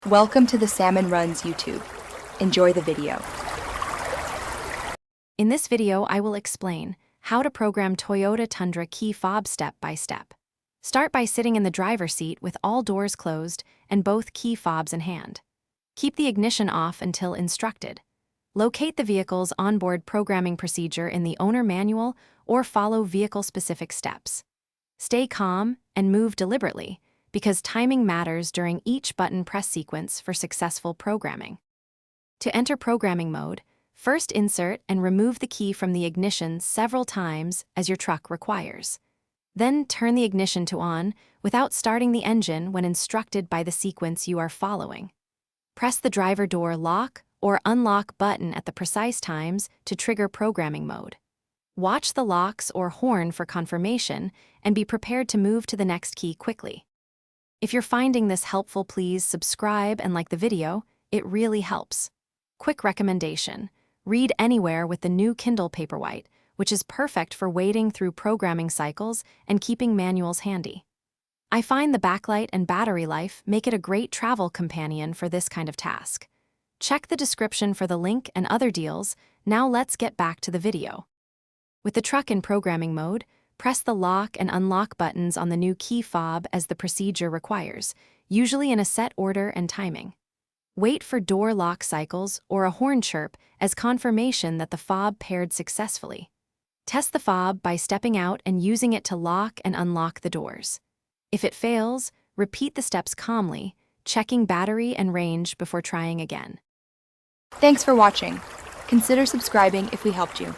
Welcome to the Salmon Runs YouTube. Enjoy the video. In this video, I will explain how to program Toyota Tundra key fob step by step. Start by sitting in the driver's seat with all doors closed and both key fobs in hand. Keep the ignition off until instructed. Locate the vehicle's onboard programming procedure in the owner manual or follow vehicle-specific steps. Stay calm and move deliberately, because timing matters during each button press sequence for successful programming. To enter programming mode, first insert and remove the key from the ignition several times as your truck requires. Then turn the ignition to on without starting the engine when instructed by the sequence you are following. Press the driver door lock or unlock button at the precise times to trigger programming mode. Watch the locks or horn for confirmation and be prepared to move to the next key quickly. If you're finding this helpful, please subscribe and like the video. It really helps. Quick recommendation: read anywhere with the new Kindle Paperwhite, which is perfect for wading through programming cycles and keeping manuals handy. I find the backlight and battery life make it a great travel companion for this kind of task. Check the description for the link and other deals. Now let's get back to the video. With the truck in programming mode, press the lock and unlock buttons on the new key fob as the procedure requires, usually in a set order and timing. Wait for door lock cycles or a horn chirp as confirmation that the fob paired successfully. Test the fob by stepping out and using it to lock and unlock the doors. If it fails, repeat the steps calmly, checking battery and range before trying again. Thanks for watching. Consider subscribing if we helped you.